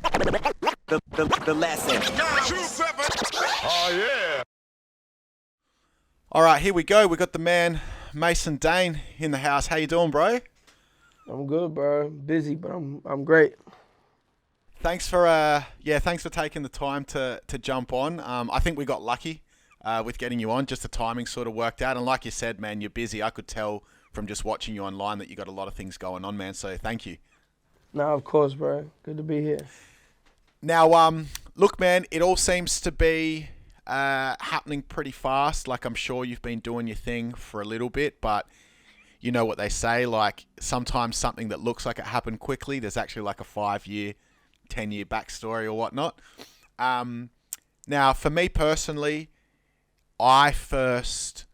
The lesson. Oh, yeah. All right, here we go. We got the man, Mason Dane, in the house. How you doing, bro? I'm good, bro. Busy, but I'm great. Thanks for taking the time to jump on. I think we got lucky with getting you on. Just the timing sort of worked out. And like you said, man, you're busy. I could tell from just watching you online that you got a lot of things going on, man. So thank you. No, of course, bro. Good to be here. Now, look, man, it all seems to be happening pretty fast. Like, I'm sure you've been doing your thing for a little bit, but you know what they say, like, sometimes something that looks like it happened quickly, there's actually like a 5-year, 10-year backstory or whatnot. Now, for me personally, I first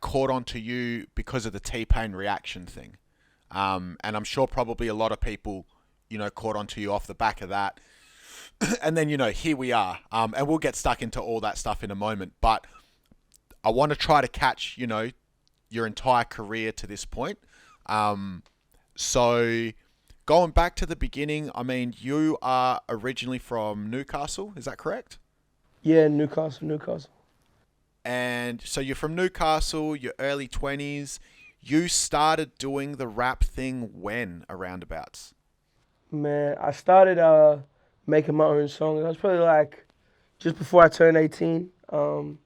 caught on to you because of the T-Pain reaction thing. And I'm sure probably a lot of people, caught on to you off the back of that. And then, here we are. And we'll get stuck into all that stuff in a moment. But I want to try to catch, your entire career to this point. So going back to the beginning, I mean, you are originally from Newcastle, is that correct? Yeah, Newcastle. And so you're from Newcastle, your early 20s. You started doing the rap thing when, aroundabouts? Man, I started making my own songs. I was probably just before I turned 18. Pretty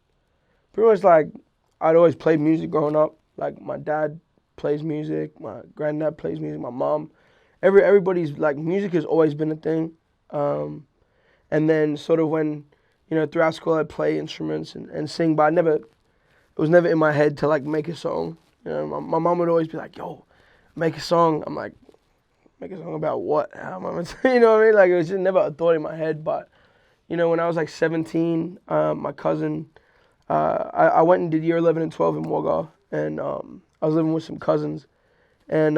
much I'd always played music growing up. Like, my dad plays music, my granddad plays music, my mom. Everybody's, music has always been a thing. And then sort of when, throughout school I'd play instruments and sing, but it was never in my head to, make a song. My mom would always be like, yo, make a song. I'm like, make a song about what? How am I gonna you know what I mean? It was just never a thought in my head. But, when I was 17, my cousin, I went and did year 11 and 12 in Wagga. And I was living with some cousins. And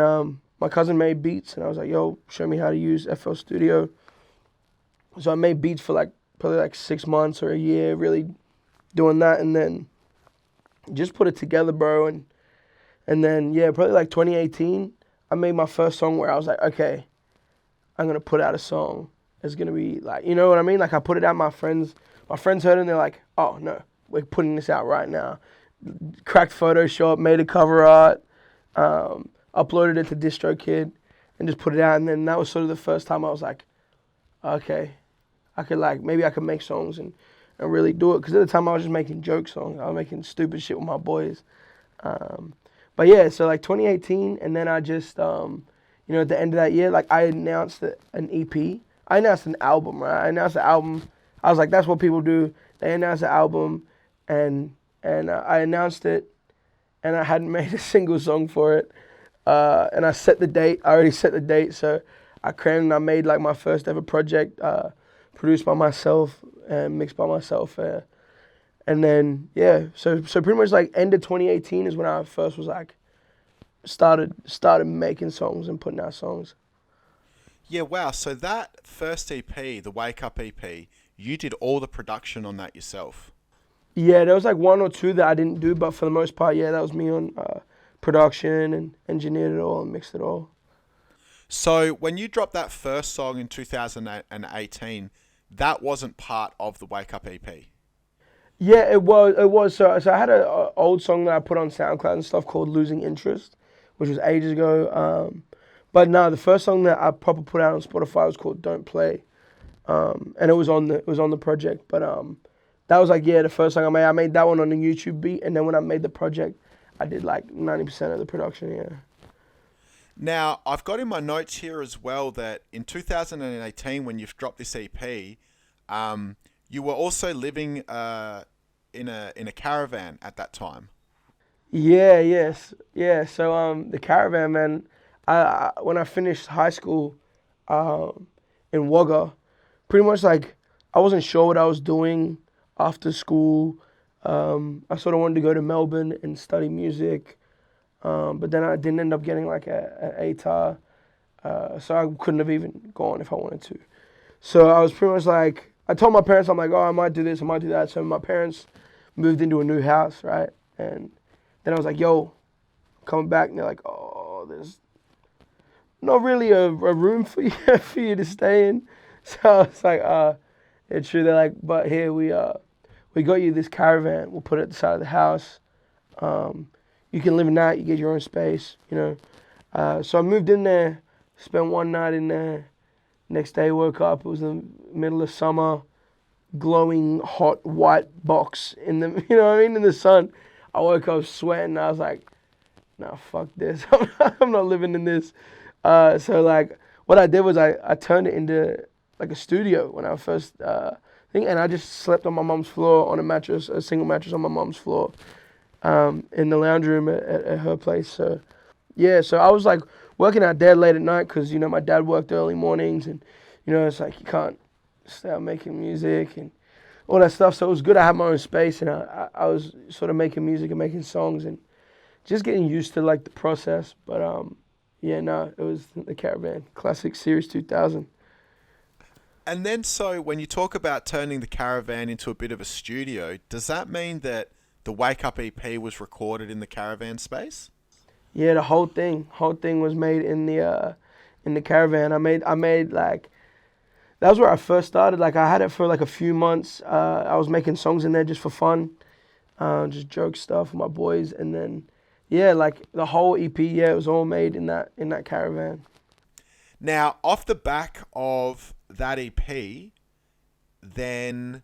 my cousin made beats. And I was like, yo, show me how to use FL Studio. So I made beats for probably 6 months or a year, really doing that. And then just put it together, bro. And then, yeah, probably 2018, I made my first song where I was like, okay, I'm going to put out a song. It's going to be you know what I mean? I put it out, my friends heard it and they're like, oh, no, we're putting this out right now. Cracked Photoshop, made a cover art, uploaded it to DistroKid and just put it out. And then that was sort of the first time I was like, okay, I could maybe I could make songs and really do it. Because at the time I was just making joke songs. I was making stupid shit with my boys. But yeah, so 2018, and then I just, at the end of that year, I announced an EP. I announced an album, right? I announced the album. I was like, that's what people do. They announce the album, and I announced it, and I hadn't made a single song for it. And I set the date. I already set the date, so I crammed and I made my first ever project, produced by myself and mixed by myself. And then, yeah, so pretty much end of 2018 is when I first was started making songs and putting out songs. Yeah, wow. So that first EP, the Wake Up EP, you did all the production on that yourself? Yeah, there was 1 or 2 that I didn't do, but for the most part, yeah, that was me on production and engineered it all and mixed it all. So when you dropped that first song in 2018, that wasn't part of the Wake Up EP? Yeah, it was. So I had an old song that I put on SoundCloud and stuff called Losing Interest, which was ages ago. But no, the first song that I proper put out on Spotify was called Don't Play. And it was on the project. But that was the first song I made. I made that one on a YouTube beat, and then when I made the project, I did 90% of the production, yeah. Now, I've got in my notes here as well that in 2018, when you've dropped this EP, you were also living in a caravan at that time. Yeah. So the caravan, man. When I finished high school, in Wagga, pretty much I wasn't sure what I was doing after school. I sort of wanted to go to Melbourne and study music, but then I didn't end up getting an ATAR, so I couldn't have even gone if I wanted to. So I was pretty much I told my parents, I'm like, oh, I might do this, I might do that. So my parents moved into a new house, right? And then I was like, yo, I'm coming back. And they're like, oh, not really a room for you for you to stay in. So it's like, yeah, true. They're like, but here we got you this caravan. We'll put it at the side of the house. You can live in that. You get your own space, you know. So I moved in there, spent one night in there. Next day, woke up. It was the middle of summer, glowing hot white box in the, you know what I mean, in the sun. I woke up sweating. I was like, nah, fuck this. I'm not living in this. So like, what I did was I turned it into like a studio when I first thing, and I just slept on my mom's floor on a mattress, a single mattress on my mom's floor, in the lounge room at her place. So yeah, so I was like working out dead late at night because, you know, my dad worked early mornings, and, you know, it's like you can't stay out making music and all that stuff. So it was good I had my own space, and I was sort of making music and making songs and just getting used to like the process. But yeah, no, it was the Caravan Classic Series 2000. And then, so when you talk about turning the Caravan into a bit of a studio, does that mean that the Wake Up EP was recorded in the Caravan space? Yeah, the whole thing was made in the Caravan. I made like, that was where I first started. Like I had it for like a few months. I was making songs in there just for fun, just joke stuff with my boys, and then yeah, like the whole EP, yeah, it was all made in that Caravan. Now, off the back of that EP, then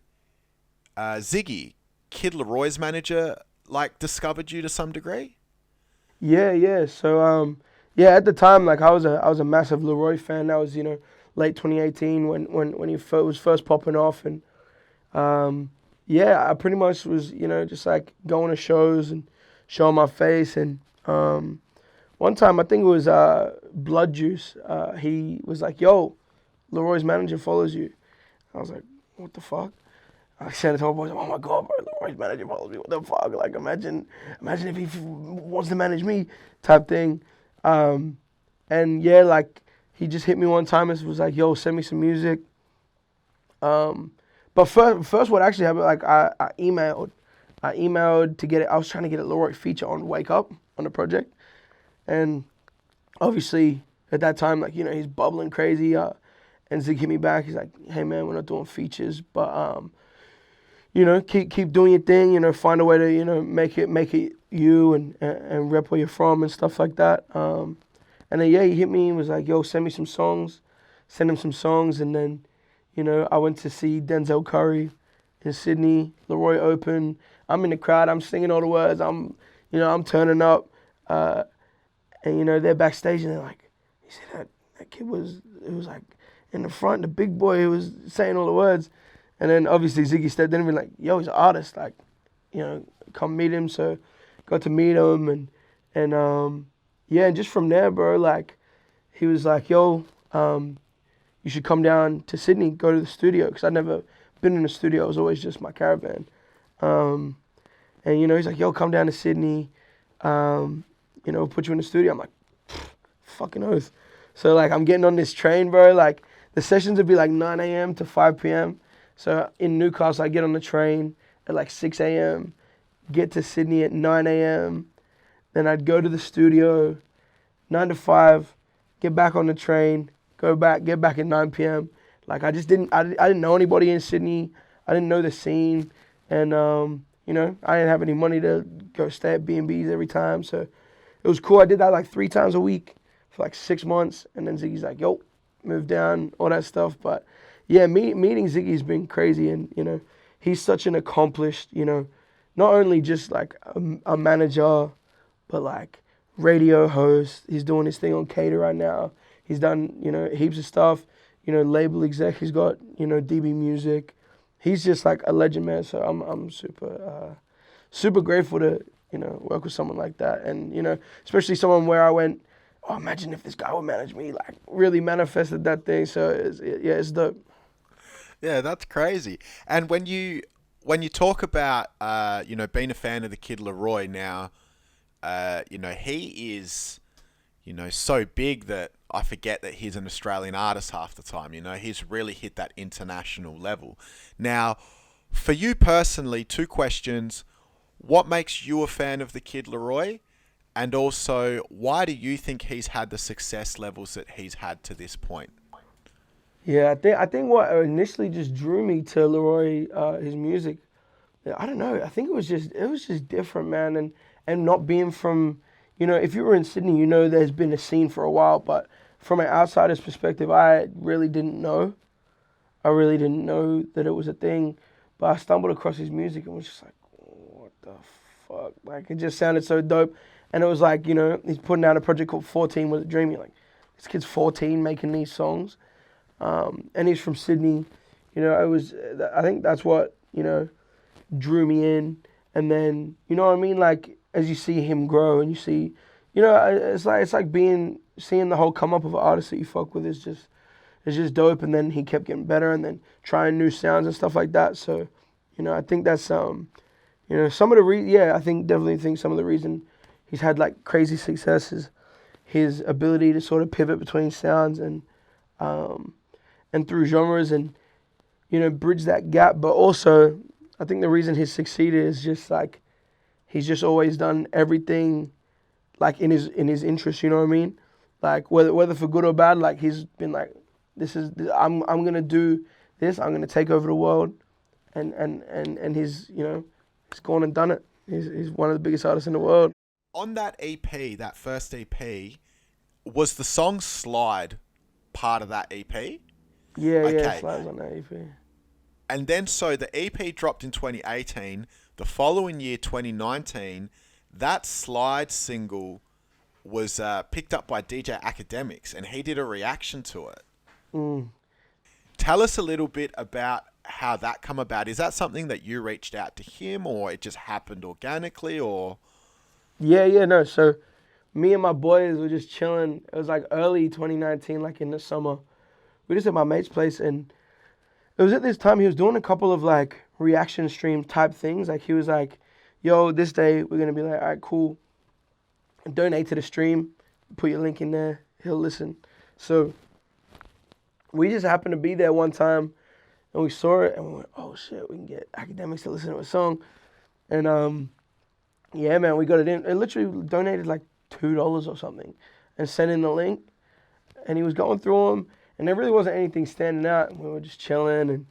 Ziggy, Kid Laroi's manager, like discovered you to some degree? Yeah. So yeah, at the time, like I was a massive Laroi fan. That was, you know, late 2018 when he was first popping off, and yeah, I pretty much was, you know, just like going to shows and showing my face. And one time, I think it was Blood Juice. He was like, "Yo, Laroi's manager follows you." I was like, "What the fuck?" I sent it to my boys. Oh my god, bro, Laroi's manager follows me. What the fuck? Like, imagine if he wants to manage me, type thing. And yeah, like he just hit me one time and was like, "Yo, send me some music." But first, what actually happened? Like I emailed to get it. I was trying to get a Laroi feature on Wake Up on the project, and obviously at that time, like, you know, he's bubbling crazy. And Zig hit me back. He's like, "Hey man, we're not doing features, but you know, keep doing your thing. You know, find a way to, you know, make it you and rep where you're from and stuff like that." And then yeah, he hit me and was like, "Yo, send me some songs." Send him some songs, and then, you know, I went to see Denzel Curry in Sydney, Laroi Open. I'm in the crowd. I'm singing all the words. I'm turning up, and you know, they're backstage and they're like, "You see that kid it was like in the front, the big boy who was saying all the words." And then obviously Ziggy stepped in and be like, "Yo, he's an artist, like, you know, come meet him." So got to meet him, and yeah, and just from there, bro, like he was like, "Yo, you should come down to Sydney, go to the studio," because I'd never been in a studio. It was always just my Caravan. And you know, he's like, "Yo, come down to Sydney, you know, put you in the studio." I'm like, fucking oath. So like I'm getting on this train, bro. Like the sessions would be like 9 a.m. to 5 p.m. So in Newcastle, I get on the train at like 6 a.m., get to Sydney at 9 a.m. Then I'd go to the studio, 9 to 5, get back on the train, get back at 9 p.m. Like I didn't know anybody in Sydney. I didn't know the scene. And, you know, I didn't have any money to go stay at B&Bs every time. So it was cool. I did that like 3 times a week for like 6 months. And then Ziggy's like, "Yo, move down," all that stuff. But yeah, meeting Ziggy's been crazy. And, you know, he's such an accomplished, you know, not only just like a manager, but like radio host. He's doing his thing on Cater right now. He's done, you know, heaps of stuff. You know, label exec. He's got, you know, DB Music. He's just like a legend, man. So I'm super grateful to, you know, work with someone like that. And, you know, especially someone where I went, "Oh, imagine if this guy would manage me." Like really manifested that thing. So it's dope. Yeah, that's crazy. And when you talk about you know, being a fan of the Kid Laroi now, you know, he is, you know, so big that I forget that he's an Australian artist half the time. You know, he's really hit that international level. Now, for you personally, 2 questions: what makes you a fan of the Kid Laroi? And also, why do you think he's had the success levels that he's had to this point? Yeah, I think what initially just drew me to Laroi, his music, I don't know. I think it was just different, man, and not being from, if you were in Sydney, there's been a scene for a while, but from an outsider's perspective, I really didn't know. I really didn't know that it was a thing, but I stumbled across his music and was just like, what the fuck? Like, it just sounded so dope, and it was like, he's putting out a project called 14 Was a Dream. You're like, this kid's 14 making these songs. And he's from Sydney, I think that's what, drew me in. And then, you know what I mean? Like, as you see him grow and you see, it's like seeing the whole come up of an artist that you fuck with is just dope. And then he kept getting better and then trying new sounds and stuff like that. So, I think that's, some of the I definitely think some of the reason he's had like crazy success is his ability to sort of pivot between sounds and through genres and, bridge that gap. But also, I think the reason he's succeeded is just like, he's just always done everything like in his interest, you know what I mean? Like whether for good or bad, like he's been like, I'm gonna do this, I'm gonna take over the world, and he's gone and done it. He's one of the biggest artists in the world. On that EP, that first EP, was the song Slide part of that EP? Yeah, okay. Slide's on that EP. And then, so the EP dropped in 2018. The following year, 2019, that Slide single was picked up by DJ Akademiks, and he did a reaction to it. Tell us a little bit about how that come about. Is that something that you reached out to him, or it just happened organically, or? Yeah, no. So me and my boys were just chilling. It was like early 2019, like in the summer. We just at my mate's place, and it was at this time he was doing a couple of like reaction stream type things. Like he was like, yo, this day we're going to be like, all right, cool. Donate to the stream. Put your link in there. He'll listen. So we just happened to be there one time, and we saw it, and we went, oh shit, we can get Akademiks to listen to a song. And yeah, man, we got it in. It literally donated like $2 or something and sent in the link. And he was going through them, and there really wasn't anything standing out. And we were just chilling,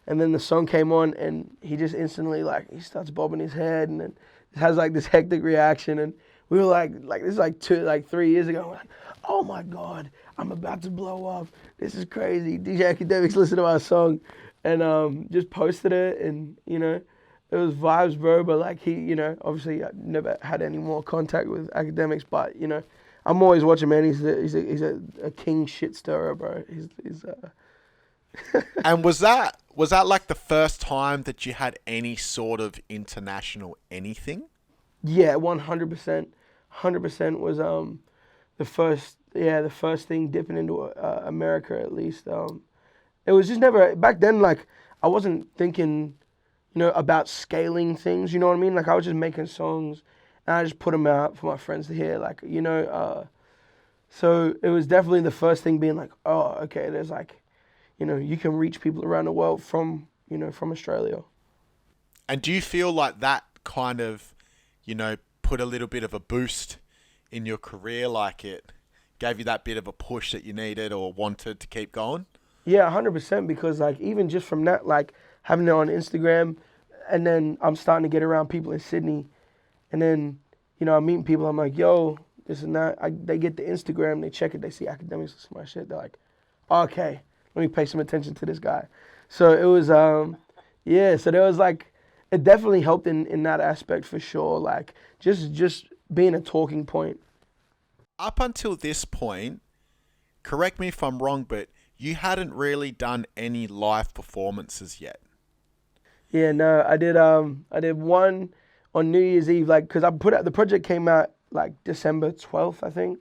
and then the song came on, and he just instantly, like, he starts bobbing his head, and then has like this hectic reaction. And we were like this is like 3 years ago. We're like, oh my God, I'm about to blow up. This is crazy. DJ Akademiks listened to our song, and just posted it, and it was vibes, bro. But like he, obviously I never had any more contact with Akademiks, but I'm always watching, man. He's a king shit stirrer, bro. He's And was that like the first time that you had any sort of international anything? Yeah, 100%. 100% was the first thing dipping into America, at least. It was just never back then. Like I wasn't thinking, about scaling things. You know what I mean? Like I was just making songs, and I just put them out for my friends to hear. Like so it was definitely the first thing being like, oh, okay, there's like, you can reach people around the world from Australia. And do you feel like that kind of, put a little bit of a boost in your career? Like it gave you that bit of a push that you needed or wanted to keep going? Yeah, 100%. Because like even just from that, like having it on Instagram, and then I'm starting to get around people in Sydney, and then I'm meeting people. I'm like, yo, this and that. They get the Instagram, they check it, they see Akademiks, listen to my shit. They're like, okay, let me pay some attention to this guy. So it was, yeah. So there was like, it definitely helped in that aspect for sure. Like just being a talking point. Up until this point, correct me if I'm wrong, but you hadn't really done any live performances yet. Yeah, no, I did one on New Year's Eve, like, cause the project came out like December 12th, I think,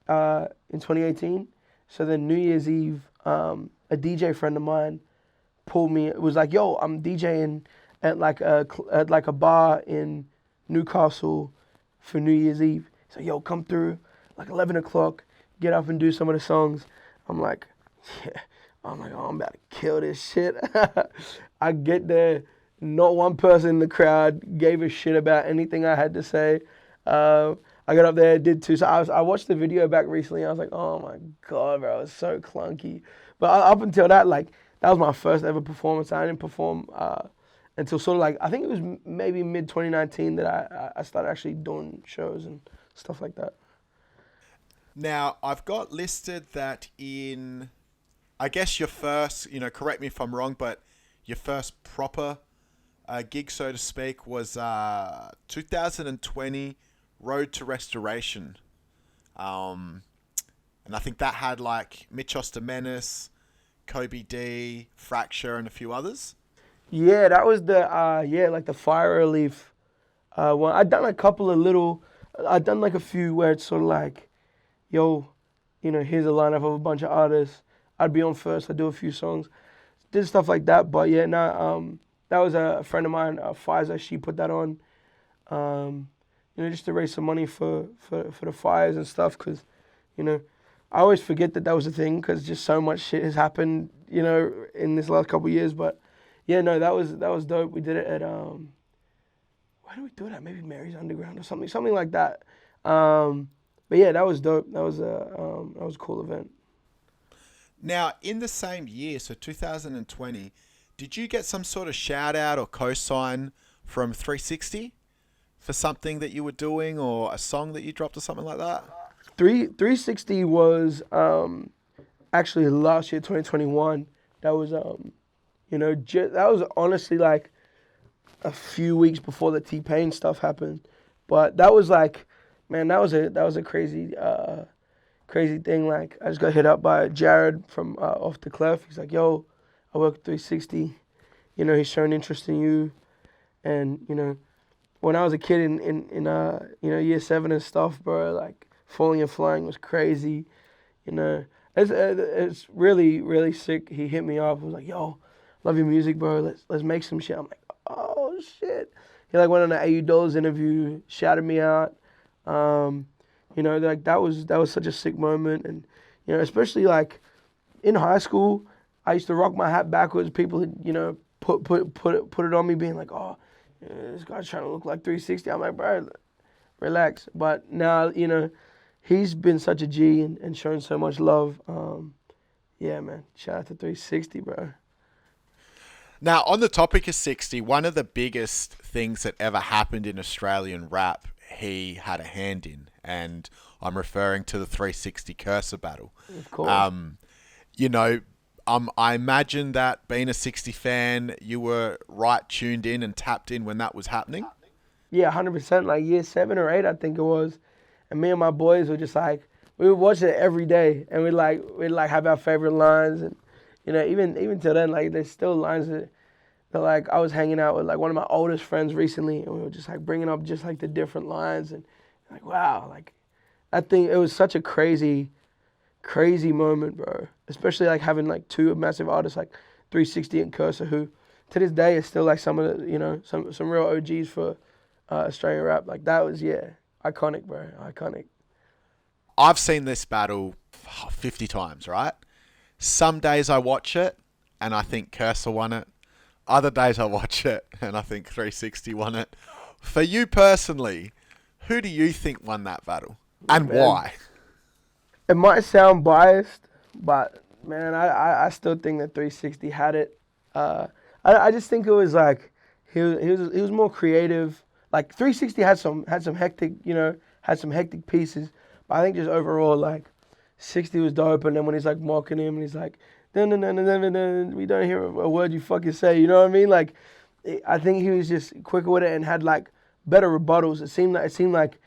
in 2018. So then New Year's Eve, a DJ friend of mine pulled me. It was like, yo, I'm DJing at like a bar in Newcastle for New Year's Eve. So yo, come through like 11 o'clock, get up and do some of the songs. I'm like, yeah. I'm like, oh, I'm about to kill this shit. I get there, not one person in the crowd gave a shit about anything I had to say. I I got up there, did two. So I watched the video back recently. And I was like, oh my god, bro, it was so clunky. But up until that, like that was my first ever performance. I didn't perform until sort of like I think it was maybe mid 2019 that I started actually doing shows and stuff like that. Now I've got listed that in, I guess your first, correct me if I'm wrong, but your first proper gig, so to speak, was 2020 Road to Restoration. And I think that had like Mitch Ostermenis, Kobe D, Fracture, and a few others. Yeah, that was the like the Fire Relief one. I'd done a couple of I'd done like a few where it's sort of like, yo, here's a lineup of a bunch of artists. I'd be on first. I'd do a few songs, did stuff like that. But yeah, that was a friend of mine, Pfizer. She put that on, just to raise some money for the fires and stuff. Cause, I always forget that was a thing because just so much shit has happened, in this last couple of years. But yeah, no, that was dope. We did it at where did we do it at? Maybe Mary's Underground or something like that. But yeah, that was dope. That was a cool event. Now, in the same year, so 2020, did you get some sort of shout out or cosign from 360 for something that you were doing or a song that you dropped or something like that? 360 was actually last year, 2021. That was that was honestly like a few weeks before the T-Pain stuff happened. But that was like, man, that was a crazy crazy thing. Like I just got hit up by Jared from Off the Clef. He's like, yo, I work at 360. He's showing interest in you. And, when I was a kid in year 7 and stuff, bro, like Falling and Flying was crazy. It's really, really sick. He hit me up. He was like, yo, love your music, bro. Let's make some shit. I'm like, oh shit. He like went on an AU Dollars interview, shouted me out. Like that was such a sick moment. And, especially like in high school, I used to rock my hat backwards. People would, put it on me being like, oh, this guy's trying to look like 360. I'm like, bro, relax. But now, he's been such a G and shown so much love. Yeah, man. Shout out to 360, bro. Now, on the topic of 60, one of the biggest things that ever happened in Australian rap, he had a hand in. And I'm referring to the 360 Kerser battle. Of course. I imagine that being a 60 fan, you were right tuned in and tapped in when that was happening. Yeah, 100%. Like year 7 or 8, I think it was. And me and my boys were just like, we would watch it every day, and we'd have our favorite lines, and even till then, like there's still lines that like I was hanging out with like one of my oldest friends recently, and we were just like bringing up just like the different lines, and like wow, like I think it was such a crazy moment, bro. Especially like having like two massive artists like 360 and Kerser, who to this day is still like some of the some real OGs for Australian rap. Like that was iconic, bro, iconic. I've seen this battle 50 times, right? Some days I watch it and I think Kerser won it. Other days I watch it and I think 360 won it. For you personally, who do you think won that battle? And man, why? It might sound biased, but man, I still think that 360 had it. I just think it was like he was more creative. Like 360 had some hectic pieces. But I think just overall, like, 60 was dope, and then when he's, like, mocking him, and he's like, we don't hear a word you fucking say, you know what I mean? Like, I think he was just quicker with it and had, like, better rebuttals. It seemed like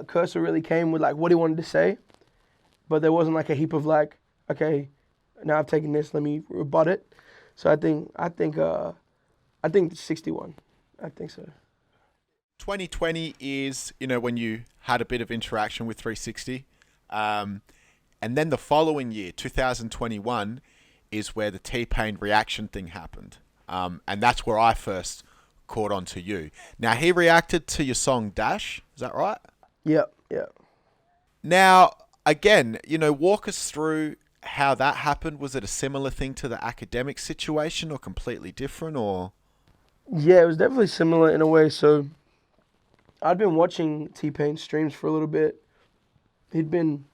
Kerser really came with, like, what he wanted to say, but there wasn't, like, a heap of, like, okay, now I've taken this, let me rebut it. So I think 61. I think so. 2020 is, when you had a bit of interaction with 360. And then the following year, 2021, is where the T-Pain reaction thing happened. And that's where I first caught on to you. Now, he reacted to your song Dash. Is that right? Yep. Now, again, walk us through how that happened. Was it a similar thing to the Akademiks situation or completely different? Or yeah, it was definitely similar in a way. So I'd been watching T-Pain's streams for a little bit. He'd been,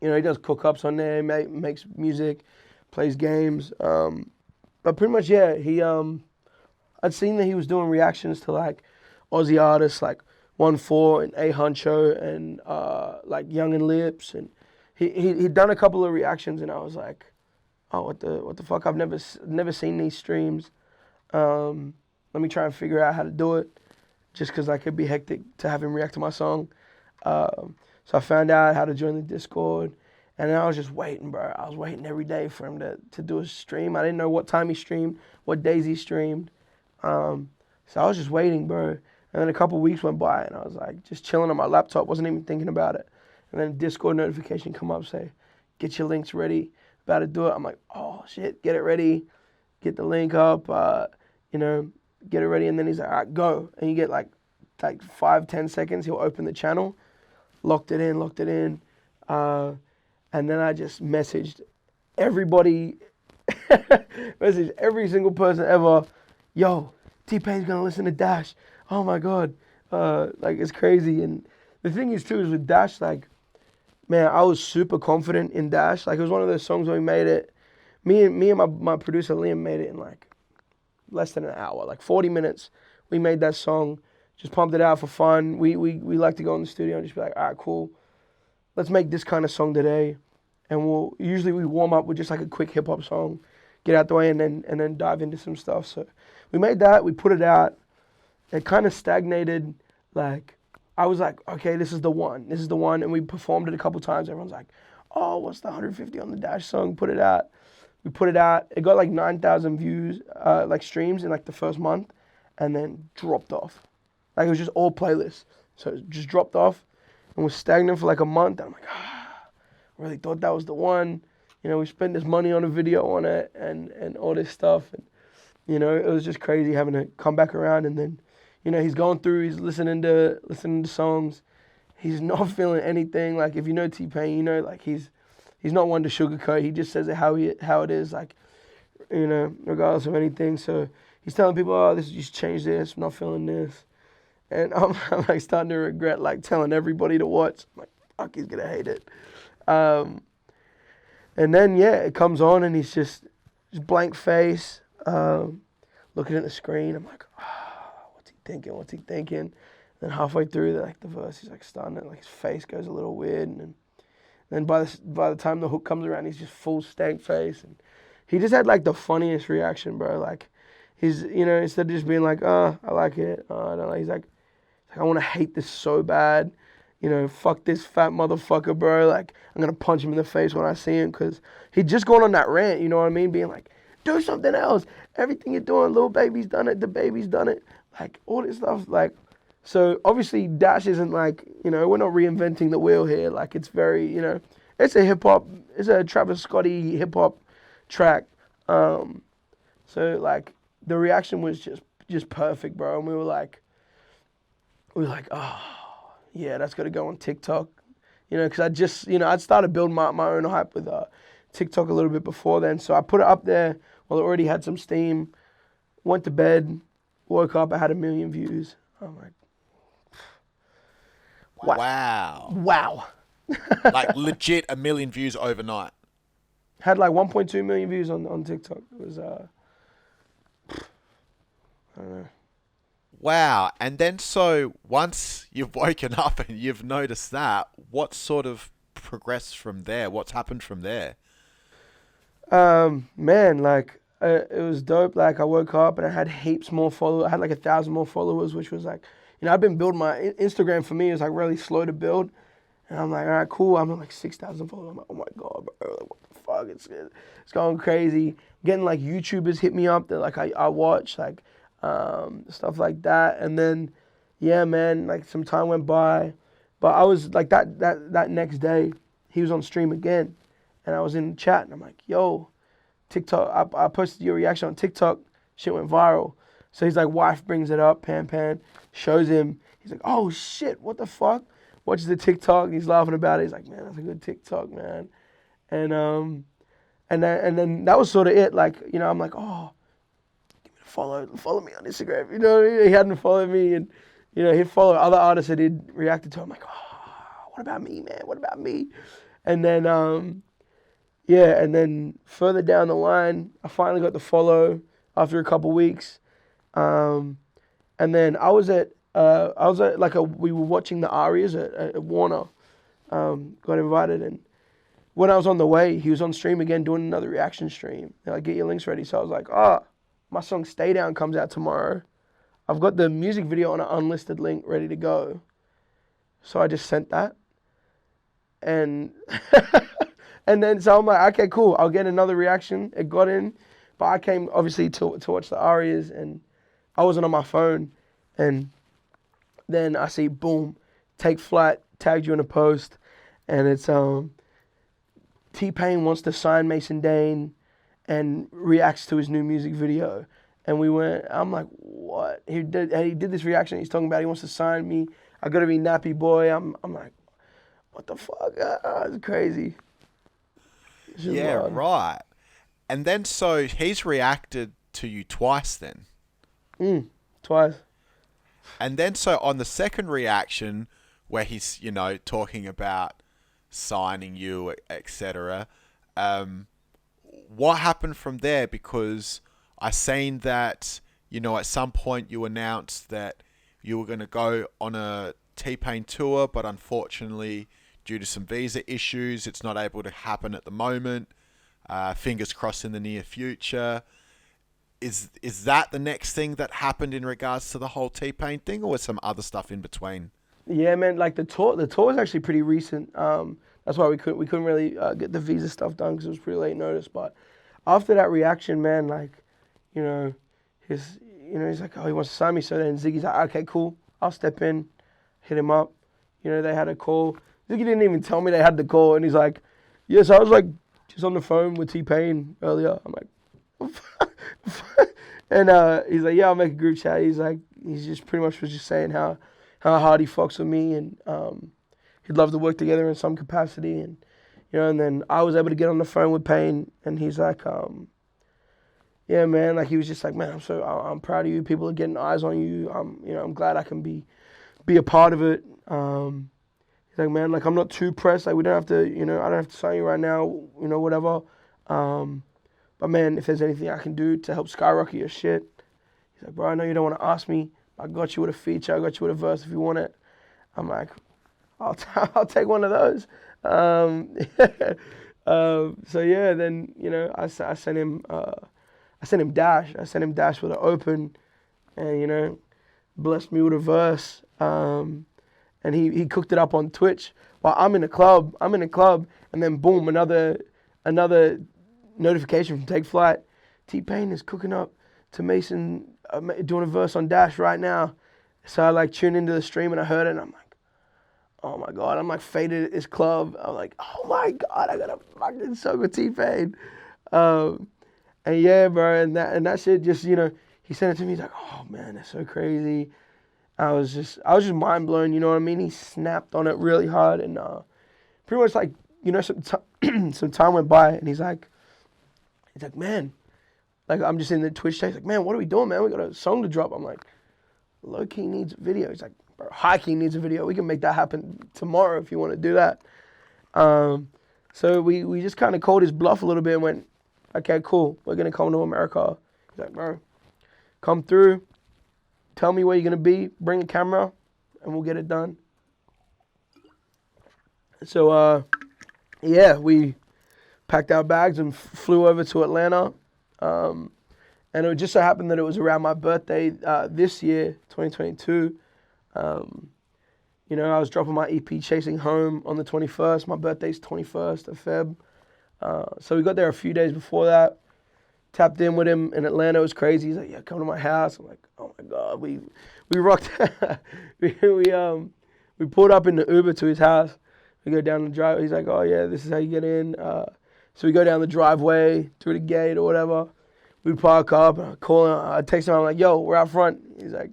he does cook-ups on there, makes music, plays games. But pretty much, yeah, I'd seen that he was doing reactions to like Aussie artists like 1-4 and A Huncho and like Young and Lips, and he'd done a couple of reactions, and I was like, oh, what the fuck? I've never seen these streams. Let me try and figure out how to do it, just because like it'd be hectic to have him react to my song. So I found out how to join the Discord, and then I was just waiting, bro. I was waiting every day for him to do a stream. I didn't know what time he streamed, what days he streamed. So I was just waiting, bro. And then a couple weeks went by, and I was like just chilling on my laptop, wasn't even thinking about it. And then a Discord notification come up, say, get your links ready, about to do it. I'm like, oh shit, get it ready, get the link up, get it ready. And then he's like, all right, go. And you get like 5-10 seconds, he'll open the channel, locked it in. And then I just messaged everybody, messaged every single person ever, yo, T-Pain's gonna listen to Dash. Oh my God. Like it's crazy. And the thing is too, is with Dash, like, man, I was super confident in Dash. Like it was one of those songs where we made it, me and my producer Liam made it in like less than an hour, like 40 minutes. We made that song, just pumped it out for fun. We like to go in the studio and just be like, all right, cool. Let's make this kind of song today. And we warm up with just like a quick hip hop song, get out the way, and then dive into some stuff. So we made that, we put it out. It kind of stagnated. Like I was like, okay, this is the one, and we performed it a couple times. Everyone's like, oh, what's the 150 on the Dash song? Put it out. We put it out. It got like 9,000 views, like streams in like the first month, and then dropped off. Like it was just all playlists, so it just dropped off, and was stagnant for like a month. And I'm like, I really thought that was the one. We spent this money on a video on it and all this stuff, and it was just crazy having to come back around. And then, he's going through, he's listening to songs. He's not feeling anything. Like if you know T-Pain, like he's not one to sugarcoat. He just says it how it is, like, regardless of anything. So he's telling people, oh, you should change this. I'm not feeling this. And I'm like starting to regret like telling everybody to watch. I'm like, fuck, he's gonna hate it. And then yeah, it comes on and he's just blank face, looking at the screen. I'm like, what's he thinking? Then halfway through the verse, he's like starting to, like his face goes a little weird, and then by the time the hook comes around, he's just full stank face, and he just had like the funniest reaction, bro. Like he's instead of just being like, oh, I like it, oh, I don't know, he's like I want to hate this so bad. Fuck this fat motherfucker, bro. Like, I'm going to punch him in the face when I see him, because he'd just gone on that rant, you know what I mean? Being like, do something else. Everything you're doing, Lil Baby's done it, the baby's done it. Like, all this stuff, like, so obviously Dash isn't like, we're not reinventing the wheel here. Like, it's very, it's a Travis Scotty hip-hop track. So, like, the reaction was just perfect, bro. And we were like, oh, yeah, that's got to go on TikTok, because I'd started building my own hype with TikTok a little bit before then. So I put it up there while it already had some steam, went to bed, woke up, I had 1 million views. I'm like, wow. Like legit 1 million views overnight. Had like 1.2 million views on TikTok. It was, I don't know. Wow. And then so once you've woken up and you've noticed that, what sort of progressed from there? What's happened from there? Man, like it was dope. Like I woke up and I had heaps more followers. I had like 1,000 more followers, which was like, I've been building my Instagram. For me, is like really slow to build. And I'm like, all right, cool. I'm at like 6,000 followers. I'm like, oh my God, bro, like, what the fuck? It's going crazy. Getting like YouTubers hit me up that like I watch, like stuff like that. And then, yeah, man, like some time went by. But I was like that next day, he was on stream again. And I was in the chat and I'm like, yo, TikTok, I posted your reaction on TikTok. Shit went viral. So he's like, wife brings it up, Pan, shows him. He's like, oh shit, what the fuck? Watches the TikTok, he's laughing about it. He's like, man, that's a good TikTok, man. And then that was sort of it. Like, I'm like, oh, give me a follow me on Instagram. He hadn't followed me, and you know, he'd follow other artists that he'd reacted to. I'm like, oh, what about me, man? What about me? And then, and then further down the line, I finally got the follow after a couple weeks. And then we were watching the Arias at Warner. Got invited, and when I was on the way, he was on stream again doing another reaction stream. They're like, get your links ready. So I was like, my song Stay Down comes out tomorrow. I've got the music video on an unlisted link ready to go. So I just sent that. And and then so I'm like, okay, cool. I'll get another reaction. It got in. But I came obviously to watch the Arias, and I wasn't on my phone. And then I see, boom, Take Flight tagged you in a post. And it's T-Pain wants to sign Mason Dane and reacts to his new music video. And I'm like, what? He did this reaction. He's talking about he wants to sign me. I gotta be Nappy Boy. I'm like, what the fuck? It's crazy. It's just wild. Right. And then so he's reacted to you twice then. Twice. And then so on the second reaction where he's, you know, talking about signing you, etc. What happened from there? Because I seen that, you know, at some point you announced that you were going to go on a T-Pain tour, but unfortunately, due to some visa issues, it's not able to happen at the moment. Fingers crossed in the near future. Is that the next thing that happened in regards to the whole T-Pain thing, or was some other stuff in between? Yeah, man. Like the tour is actually pretty recent. That's why we couldn't really get the visa stuff done because it was pretty late notice. But after that reaction, man, like, you know, he's like, oh, he wants to sign me. So then Ziggy's like, okay, cool, I'll step in, hit him up. You know, they had a call. Ziggy didn't even tell me they had the call, and he's like, yes, I was like just on the phone with T-Pain earlier. I'm like, and he's like, yeah, I'll make a group chat. He's just pretty much was just saying how hard he fucks with me, and he'd love to work together in some capacity, and you know. And then I was able to get on the phone with Payne, and he's like, yeah, man, like he was just like, man, I'm proud of you. People are getting eyes on you. I'm glad I can be a part of it. He's like, man, like I'm not too pressed. Like we don't have to, you know, I don't have to sign you right now, you know, whatever. But man, if there's anything I can do to help skyrocket your shit, he's like, bro, I know you don't want to ask me. I got you with a feature. I got you with a verse if you want it. I'm like, I'll take one of those. So yeah, then, you know, I sent him Dash. I sent him Dash with an open, and you know, blessed me with a verse. And he cooked it up on Twitch while I'm in the club, and then boom, another notification from Take Flight. T-Pain is cooking up to Mason, doing a verse on Dash right now. So I like tuned into the stream and I heard it, and I'm like, oh my God, I'm like faded at his club. I'm like, oh my God, I gotta fucking soak with T-Pain. And yeah, bro, and that shit just, you know, he sent it to me. He's like, oh man, that's so crazy. I was just mind blown, you know what I mean? He snapped on it really hard, and pretty much like, you know, some time went by, and he's like, man, like I'm just in the Twitch chat. He's like, man, what are we doing, man? We got a song to drop. I'm like, low key needs a video. He's like, bro, high key needs a video. We can make that happen tomorrow if you want to do that. So we just kind of called his bluff a little bit and went, okay, cool, we're gonna come to America. He's like, bro, come through. Tell me where you're going to be, bring a camera, and we'll get it done. So, yeah, we packed our bags and flew over to Atlanta. And it just so happened that it was around my birthday this year, 2022. You know, I was dropping my EP, Chasing Home, on the 21st. My birthday's 21st of Feb. So we got there a few days before that. Tapped in with him in Atlanta. It was crazy. He's like, yeah, come to my house. I'm like, oh my God. We rocked. we pulled up in the Uber to his house. We go down the drive. He's like, oh yeah, this is how you get in. So we go down the driveway through the gate or whatever. We park up. And I call him. I text him. I'm like, yo, we're out front. He's like,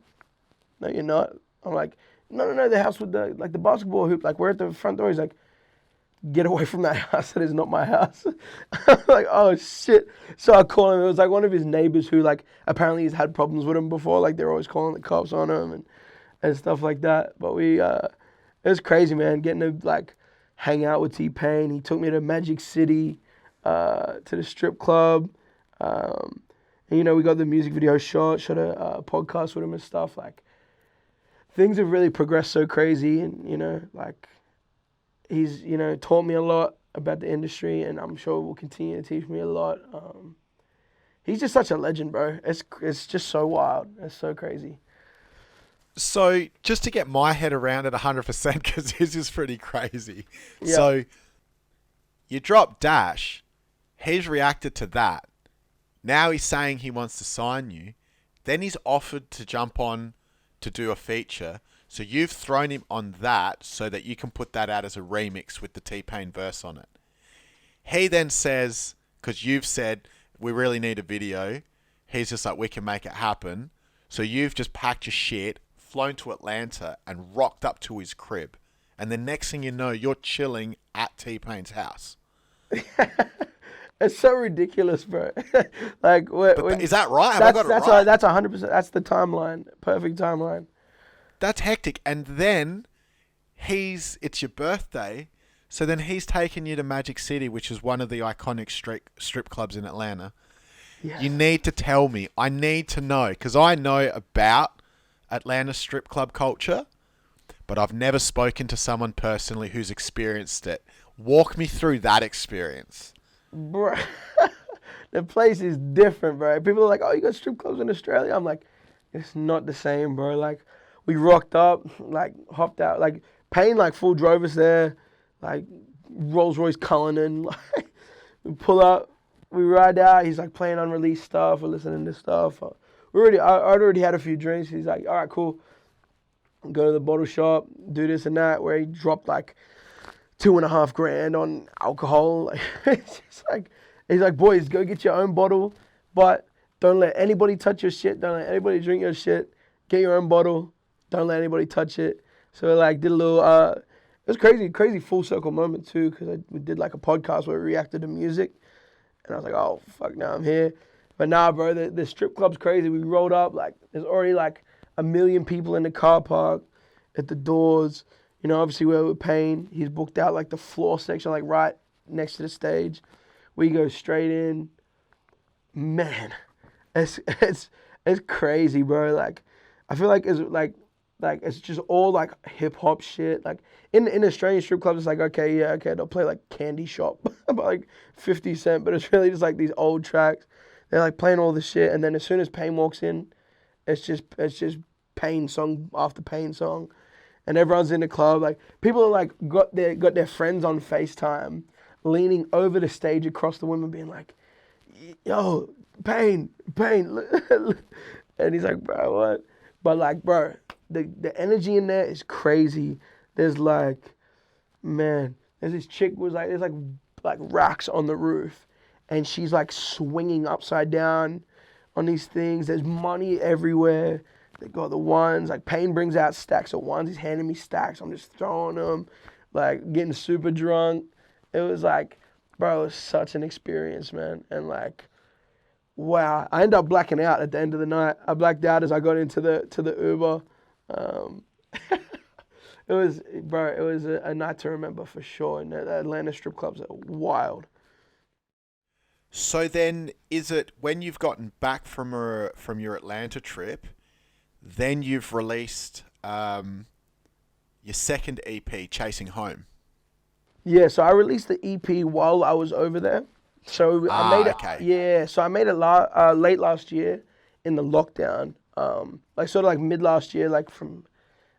no, you're not. I'm like, no, the house with the basketball hoop. Like, we're at the front door. He's like, get away from that house. That is not my house. I'm like, oh shit. So I call him. It was like one of his neighbors who like apparently he's had problems with him before. Like they're always calling the cops on him. and stuff like that. But it was crazy, man, getting to like hang out with T-Pain. He took me to Magic City, to the strip club. And, you know, we got the music video shot a podcast with him and stuff. Like, things have really progressed so crazy, and, you know, like, he's, you know, taught me a lot about the industry, and I'm sure will continue to teach me a lot. He's just such a legend, bro. It's just so wild. It's so crazy. So just to get my head around it 100%, because this is pretty crazy. Yeah. So you drop Dash, he's reacted to that. Now he's saying he wants to sign you. Then he's offered to jump on to do a feature. So you've thrown him on that so that you can put that out as a remix with the T-Pain verse on it. He then says, because you've said, we really need a video. He's just like, we can make it happen. So you've just packed your shit, flown to Atlanta, and rocked up to his crib. And the next thing you know, you're chilling at T-Pain's house. It's so ridiculous, bro. Like, is that right? Have I got it right? That's 100%. That's the timeline. Perfect timeline. That's hectic. And then it's your birthday, so then he's taken you to Magic City, which is one of the iconic strip clubs in Atlanta. Yes. You need to tell me. I need to know, because I know about Atlanta strip club culture, but I've never spoken to someone personally who's experienced it. Walk me through that experience. Bro, the place is different, bro. People are like, oh, you got strip clubs in Australia? I'm like, it's not the same, bro. Like, we rocked up, like, hopped out. Like, Payne, like, full drove us there. Like, Rolls Royce Cullinan. Like, we pull up, we ride out. He's, like, playing unreleased stuff. We're listening to stuff. I'd already had a few drinks. He's like, all right, cool. Go to the bottle shop, do this and that, where he dropped, like, $2.5 grand on alcohol. Like, it's just like, he's like, boys, go get your own bottle, but don't let anybody touch your shit. Don't let anybody drink your shit. Get your own bottle. Don't let anybody touch it. So we, like, did a little, it was crazy full circle moment too, because we did like a podcast where we reacted to music, and I was like, oh, fuck, now I'm here. But nah, bro, the strip club's crazy. We rolled up, like, there's already like 1 million people in the car park at the doors. You know, obviously we're with Payne. He's booked out like the floor section, like right next to the stage. We go straight in. Man, it's crazy, bro. Like, I feel like it's like it's just all like hip hop shit. Like in Australian strip clubs, it's like, okay, they'll play like Candy Shop about like 50 Cent, but it's really just like these old tracks. They're like playing all this shit, and then as soon as Payne walks in, it's just Payne song after Payne song. And everyone's in the club. Like, people are like got their friends on FaceTime, leaning over the stage across the women, being like, "Yo, Payne," and he's like, "Bro, what?" But like, bro, the energy in there is crazy. There's like, man, there's this chick was like, there's like racks on the roof, and she's like swinging upside down on these things. There's money everywhere. They got the ones, like Payne brings out stacks of ones. He's handing me stacks. I'm just throwing them, like getting super drunk. It was like, bro, it was such an experience, man. And like, wow, I ended up blacking out at the end of the night. I blacked out as I got into the Uber. It was a night to remember for sure. And the Atlanta strip clubs are wild. So then, is it when you've gotten back from your Atlanta trip, then you've released your second EP, Chasing Home? Yeah, so I released the EP while I was over there. So I made it. Okay. Yeah, so I made it late last year in the lockdown. Like sort of like mid last year, like from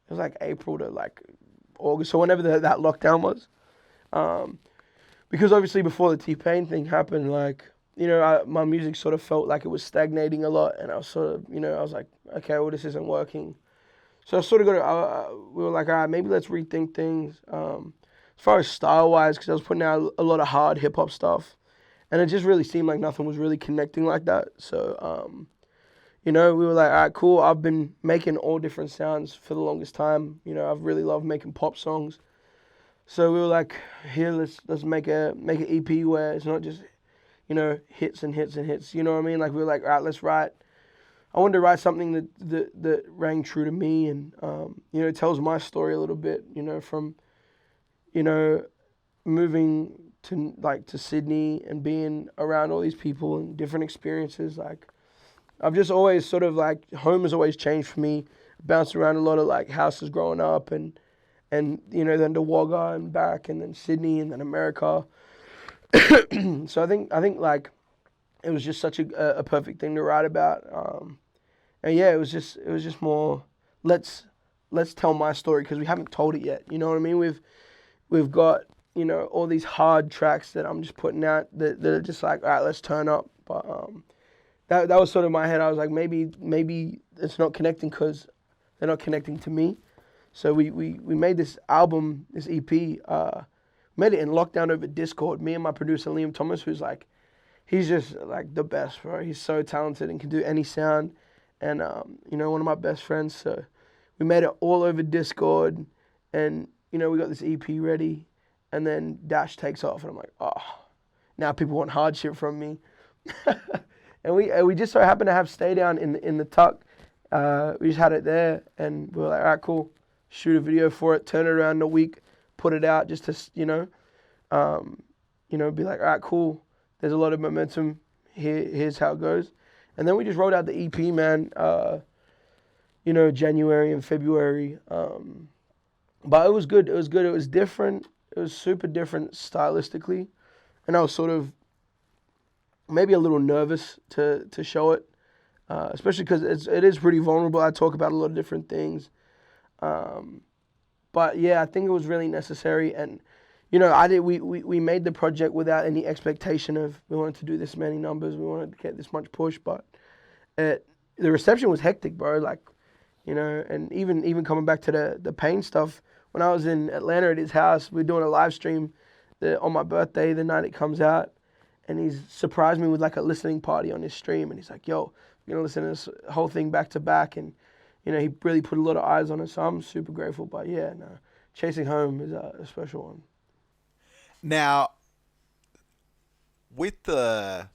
it was like April to like August, so whenever that lockdown was. Because obviously before the T-Pain thing happened, like, you know, my music sort of felt like it was stagnating a lot, and I was sort of, you know, I was like, okay, well, this isn't working. So I sort of we were like, all right, maybe let's rethink things. As far as style-wise, because I was putting out a lot of hard hip-hop stuff, and it just really seemed like nothing was really connecting like that. So, you know, we were like, all right, cool. I've been making all different sounds for the longest time. You know, I've really loved making pop songs. So we were like, here, let's make an EP where it's not just, you know, hits and hits and hits. You know what I mean? Like, we were like, all right, let's write I wanted to write something that rang true to me, and tells my story a little bit. From moving to Sydney and being around all these people and different experiences. Like, I've just always sort of like, home has always changed for me. Bounced around a lot of like houses growing up, and then to Wagga and back, and then Sydney, and then America. So I think like it was just such a perfect thing to write about. And yeah, it was just more, let's tell my story, because we haven't told it yet. You know what I mean? We've got all these hard tracks that I'm just putting out that are just like, all right, let's turn up. But that was sort of my head. I was like, maybe it's not connecting because they're not connecting to me. So we made this album, this EP, made it in lockdown over Discord. Me and my producer Liam Thomas, who's like, he's just like the best, bro. He's so talented and can do any sound. And one of my best friends. So we made it all over Discord, and we got this EP ready, and then Dash takes off, and I'm like, oh, now people want hard shit from me. And we just so happened to have Stay Down in the tuck. We just had it there, and we were like, all right, cool. Shoot a video for it, turn it around in a week, put it out just to be like, all right, cool. There's a lot of momentum. Here's how it goes. And then we just wrote out the EP, man, January and February. But it was good. It was good. It was different. It was super different stylistically. And I was sort of maybe a little nervous to show it, especially because it is pretty vulnerable. I talk about a lot of different things. But yeah, I think it was really necessary. And we made the project without any expectation of we wanted to do this many numbers, we wanted to get this much push, but the reception was hectic, bro. Like, and even coming back to the Pain stuff, when I was in Atlanta at his house, we were doing a live stream on my birthday, the night it comes out, and he's surprised me with like a listening party on his stream, and he's like, yo, we're gonna listen to this whole thing back to back, and he really put a lot of eyes on it, so I'm super grateful. But yeah, no, Chasing Home is a special one. Now, with the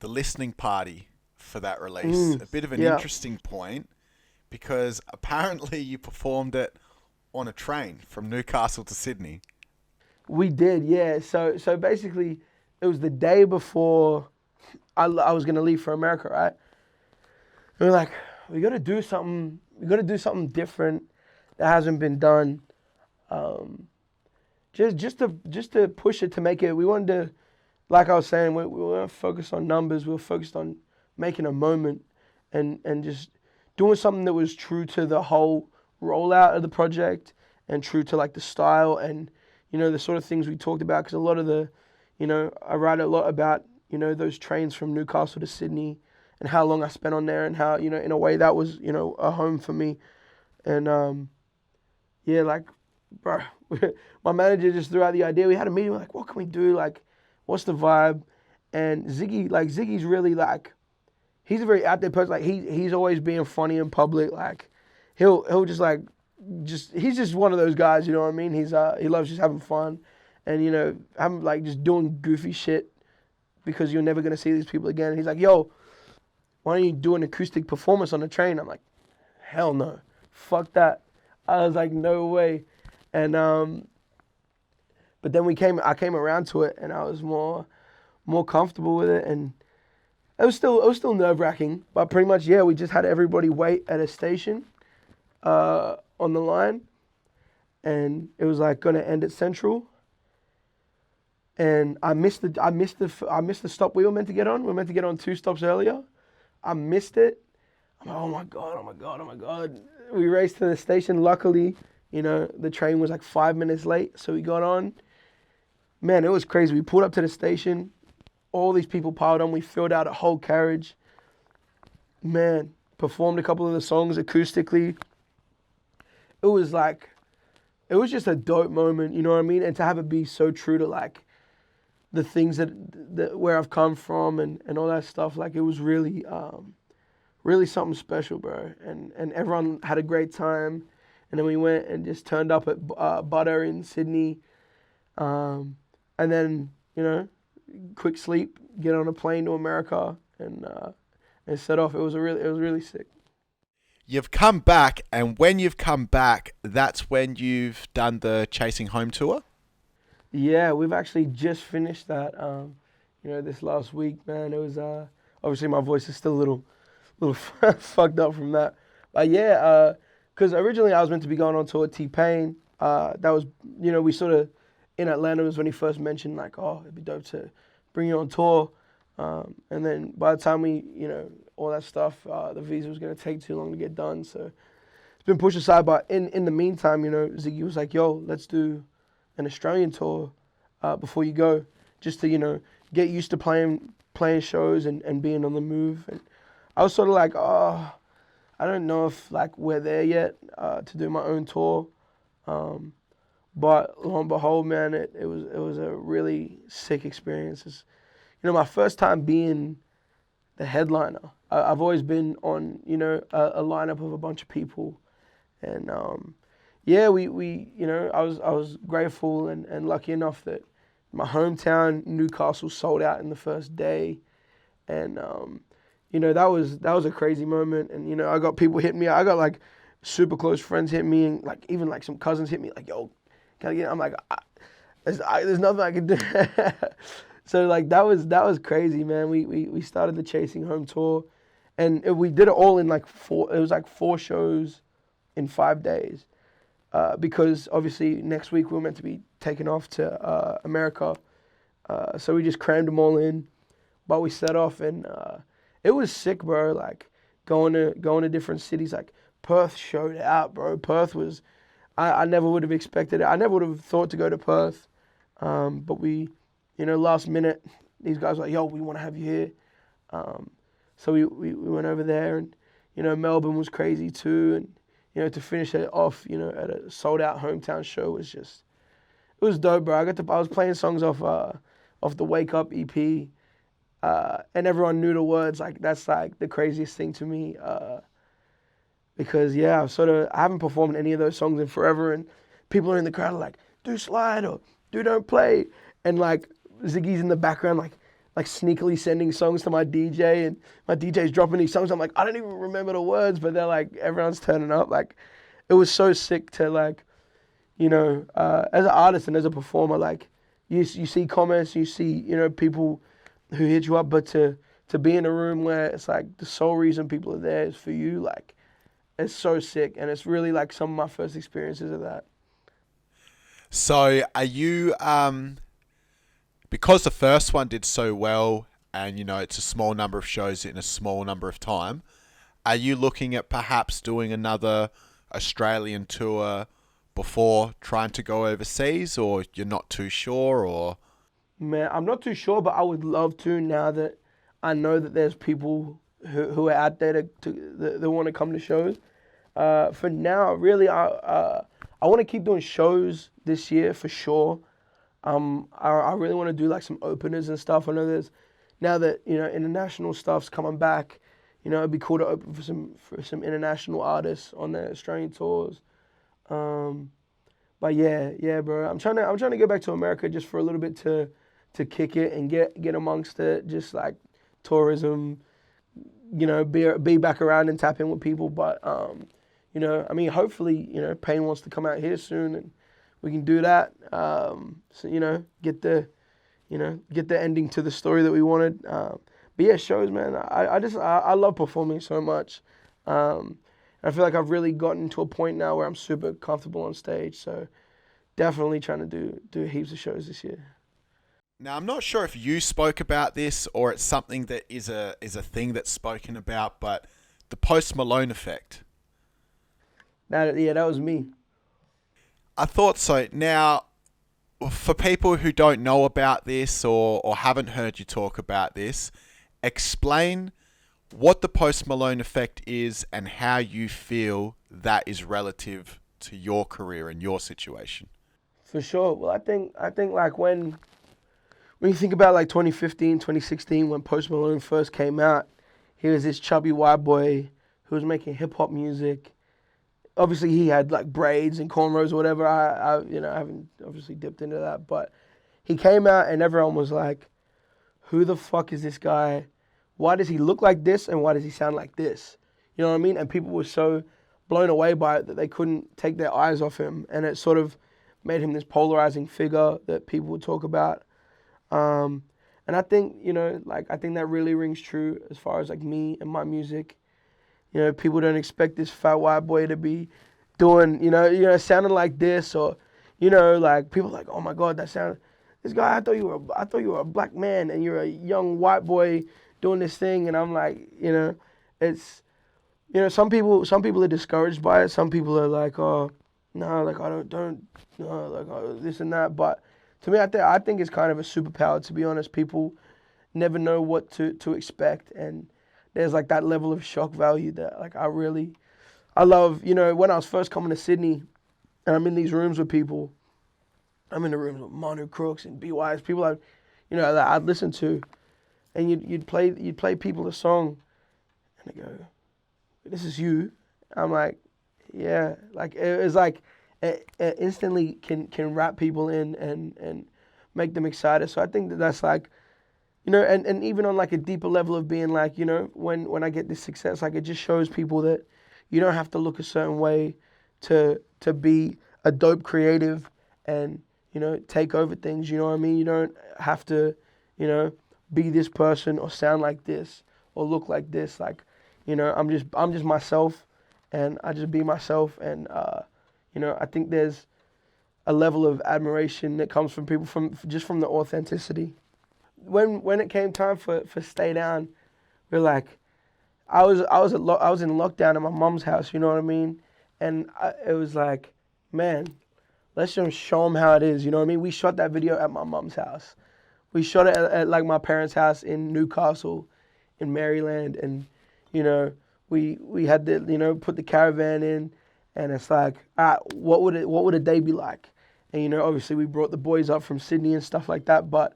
listening party for that release, a bit of an interesting point, because apparently you performed it on a train from Newcastle to Sydney. We did, yeah. So basically, it was the day before I was gonna leave for America, right? And we're like, we gotta do something. We gotta do something different that hasn't been done. Just to push it, to make it. We wanted to, like I was saying, we weren't focused on numbers. We were focused on making a moment and just doing something that was true to the whole rollout of the project and true to like the style and the sort of things we talked about. Because a lot of the, I write a lot about those trains from Newcastle to Sydney and how long I spent on there and how in a way that was a home for me. And yeah, like, bro, my manager just threw out the idea. We had a meeting. We're like, what can we do? Like, what's the vibe? And Ziggy's really like, he's a very out there person. Like, he's always being funny in public. Like, he'll just like, he's just one of those guys. You know what I mean? He loves just having fun, and having like just doing goofy shit because you're never gonna see these people again. And he's like, yo, why don't you do an acoustic performance on the train? I'm like, hell no, fuck that. I was like, no way. And but then I came around to it, and I was more comfortable with it, and it was still nerve-wracking, but pretty much, yeah, we just had everybody wait at a station on the line, and it was like gonna end at Central, and I missed the stop we were meant to get on. We were meant to get on 2 stops earlier. I missed it. I'm like, oh my god. We raced to the station. Luckily, the train was like 5 minutes late, so we got on. Man, it was crazy. We pulled up to the station. All these people piled on. We filled out a whole carriage. Man, performed a couple of the songs acoustically. It was just a dope moment, you know what I mean? And to have it be so true to like the things that where I've come from and all that stuff, like it was really something special, bro. And everyone had a great time. And then we went and just turned up at Butter in Sydney. And then, quick sleep, get on a plane to America and set off. It was really sick. You've come back, and when you've come back, that's when you've done the Chasing Home tour? Yeah, we've actually just finished that. This last week, man. It was obviously my voice is still a little fucked up from that. But yeah, because originally I was meant to be going on tour with T-Pain. That was, we sort of in Atlanta was when he first mentioned like, oh, it'd be dope to bring you on tour. And then by the time we, all that stuff, the visa was gonna take too long to get done. So it's been pushed aside. But in the meantime, Ziggy was like, yo, let's do an Australian tour before you go, just to get used to playing shows and being on the move. And I was sort of like, oh, I don't know if like we're there yet to do my own tour. But lo and behold, man, it was a really sick experience. It's, my first time being the headliner. I've always been on a lineup of a bunch of people, and yeah, we I was grateful and lucky enough that my hometown Newcastle sold out in the first day, and that was a crazy moment. And I got people hitting me. I got like super close friends hit me, and like even like some cousins hit me like, yo, can I get? I'm like, there's nothing I can do. So like that was crazy, man. We started the Chasing Home tour, and we did it all in like four shows in 5 days. Because obviously next week we were meant to be taking off to America, so we just crammed them all in. But we set off, and it was sick, bro. Like going to different cities. Like Perth showed out, bro. Perth was, I never would have expected it. I never would have thought to go to Perth, but we, last minute, these guys were like, yo, we want to have you here. So we went over there, and Melbourne was crazy too, and to finish it off, at a sold out hometown show was just, it was dope, bro. I was playing songs off the Wake Up EP, and everyone knew the words. Like that's like the craziest thing to me, because yeah, I haven't performed any of those songs in forever, and people are in the crowd are like, do Slide or do Don't Play, and like Ziggy's in the background like sneakily sending songs to my DJ, and my DJ's dropping these songs. I'm like, I don't even remember the words, but they're like, everyone's turning up. Like, it was so sick to like, as an artist and as a performer, like, you see comments, you see, people who hit you up, but to be in a room where it's like the sole reason people are there is for you, like, it's so sick, and it's really like some of my first experiences of that. So are you, because the first one did so well, and it's a small number of shows in a small number of time, are you looking at perhaps doing another Australian tour before trying to go overseas, or you're not too sure? Or man, I'm not too sure, but I would love to, now that I know that there's people who are out there that want to come to shows. For now, really, I want to keep doing shows this year for sure. I really want to do like some openers and stuff. I know there's, now that international stuff's coming back, it'd be cool to open for some international artists on their Australian tours. But yeah, bro, I'm trying to go back to America just for a little bit to kick it and get amongst it, just like tourism, be back around and tap in with people. But hopefully, Payne wants to come out here soon, and we can do that. So get the ending to the story that we wanted. But yeah, shows, man. I love performing so much. I feel like I've really gotten to a point now where I'm super comfortable on stage. So definitely trying to do heaps of shows this year. now, I'm not sure if you spoke about this or it's something that is a thing that's spoken about, but the Post Malone effect. That was me. I thought so. Now, for people who don't know about this or haven't heard you talk about this, explain what the Post Malone effect is and how you feel that is relative to your career and your situation. For sure. Well, I think like when you think about like 2015, 2016, when Post Malone first came out, he was this chubby white boy who was making hip hop music. Obviously, he had like braids and cornrows or whatever. I haven't obviously dipped into that, but he came out and everyone was like, "Who the fuck is this guy? why does he look like this and why does he sound like this? You know what I mean? And people were so blown away by it that they couldn't take their eyes off him, and it sort of made him this polarizing figure that people would talk about. And I think, you know, like, I think that really rings true as far as like me and my music. You know, people don't expect this fat white boy to be doing, sounding like this, or, you know, like, people are like, oh my God, this guy, I thought you were a black man and you're a young white boy doing this thing. And I'm like, you know, it's, you know, some people are discouraged by it. Some people are like, oh, no, like, I don't, no, like, oh, this and that. But to me, I think it's kind of a superpower, to be honest. People never know what to expect. And there's like that level of shock value that, like, I love. You know, when I was first coming to Sydney and I'm in these rooms with people, I'm in the rooms with Manu Crooks and BYs, people that I'd listen to, and you'd play people a song and they go, this is you. I'm like, yeah. Like, it was like, it instantly can wrap people in and make them excited. So I think that's like, you know, and even on like a deeper level of being like, you know, when I get this success, like, it just shows people that you don't have to look a certain way to be a dope creative and, you know, take over things. You know what I mean? You don't have to, you know, be this person or sound like this or look like this. Like, you know, I'm just myself, and I just be myself. And you know, I think there's a level of admiration that comes from people from the authenticity. When it came time for Stay Down, we're like, I was in lockdown at my mom's house. You know what I mean? And it was like, man, let's just show them how it is. You know what I mean? We shot that video at my mom's house. We shot it at like my parents' house in Newcastle, in Maryland, and you know, we had to, you know, put the caravan in, and it's like, what would a day be like? And you know, obviously we brought the boys up from Sydney and stuff like that, but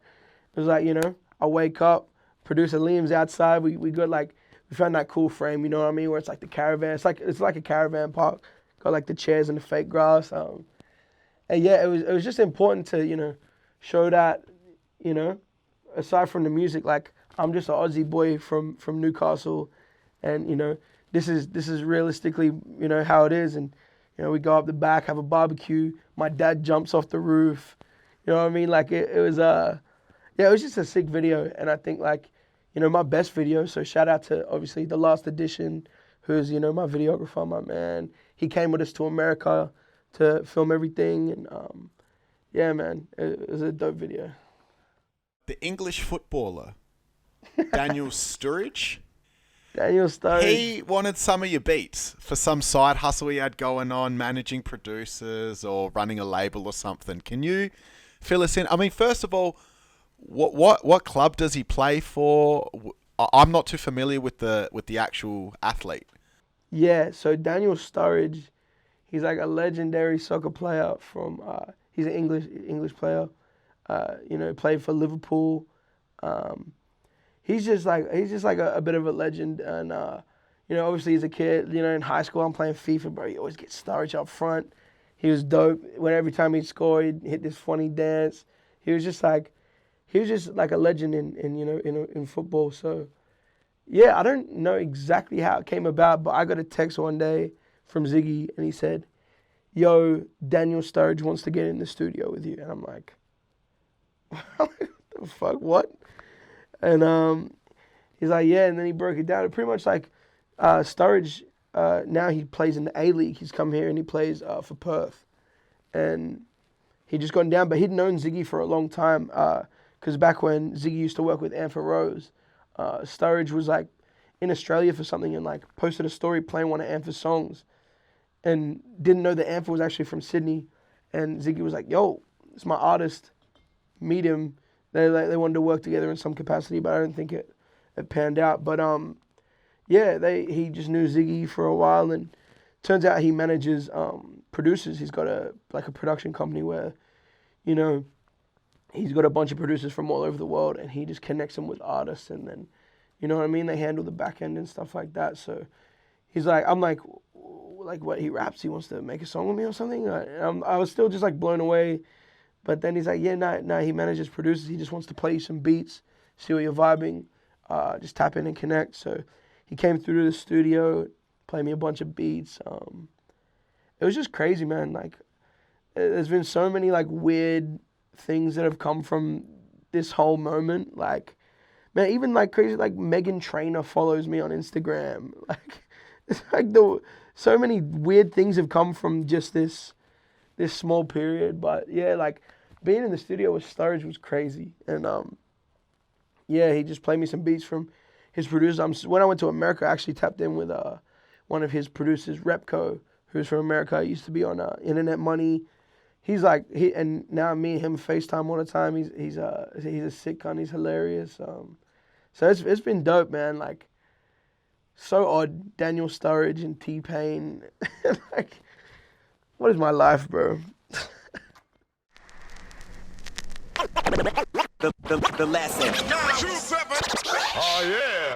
it was like, you know, I wake up, producer Liam's outside, we got like, we found that cool frame, you know what I mean, where it's like the caravan, it's like a caravan park, got like the chairs and the fake grass, and yeah, it was just important to, you know, show that, you know, aside from the music, like, I'm just an Aussie boy from Newcastle, and you know, this is realistically, you know, how it is. And you know, we go up the back, have a barbecue, my dad jumps off the roof, you know what I mean? Like, it was it was just a sick video. And I think, like, you know, my best video, so shout out to obviously The Last Edition, who's, you know, my videographer, my man. He came with us to America to film everything, and yeah, man, it was a dope video. The English footballer, Daniel Sturridge. Daniel Sturridge. He wanted some of your beats for some side hustle he had going on, managing producers or running a label or something. Can you fill us in? I mean, first of all, what club does he play for? I'm not too familiar with the actual athlete. Yeah, so Daniel Sturridge, he's like a legendary soccer player from. He's an English player. You know, played for Liverpool. He's just like a bit of a legend, and you know, obviously as a kid, you know, in high school I'm playing FIFA, bro. He always gets Sturridge up front. He was dope. When every time he'd score, he'd hit this funny dance. He was just like a legend in football. So yeah, I don't know exactly how it came about, but I got a text one day from Ziggy, and he said, "Yo, Daniel Sturridge wants to get in the studio with you," and I'm like, "What the fuck? What?" And he's like, yeah, and then he broke it down. Pretty much like Sturridge, now he plays in the A-League. He's come here and he plays for Perth. And he just gone down, but he'd known Ziggy for a long time, because back when Ziggy used to work with Anther Rose, Sturridge was like in Australia for something and like posted a story playing one of Anther's songs and didn't know that Anther was actually from Sydney. And Ziggy was like, yo, it's my artist, meet him. They wanted to work together in some capacity, but I don't think it panned out. But yeah, he just knew Ziggy for a while, and turns out he manages producers. He's got a production company where, you know, he's got a bunch of producers from all over the world, and he just connects them with artists, and then, you know what I mean, they handle the back end and stuff like that. So he's like, I'm like what, he raps, he wants to make a song with me or something? I was still just like blown away. But then he's like, yeah, nah, he manages producers. He just wants to play you some beats, see what you're vibing. just tap in and connect. So he came through to the studio, played me a bunch of beats. It was just crazy, man. Like, there's been so many like weird things that have come from this whole moment. Like, man, even like crazy, like Megan Trainor follows me on Instagram. Like, it's like so many weird things have come from just this small period. But yeah, like being in the studio with Sturridge was crazy. And yeah, he just played me some beats from his producers. When I went to America, I actually tapped in with one of his producers, Repco, who's from America. He used to be on Internet Money. He's like, and now me and him FaceTime all the time. He's a sick cunt. He's hilarious. So it's been dope, man. Like, so odd. Daniel Sturridge and T-Pain. Like, what is my life, bro? The lesson. 2-7. Oh yeah.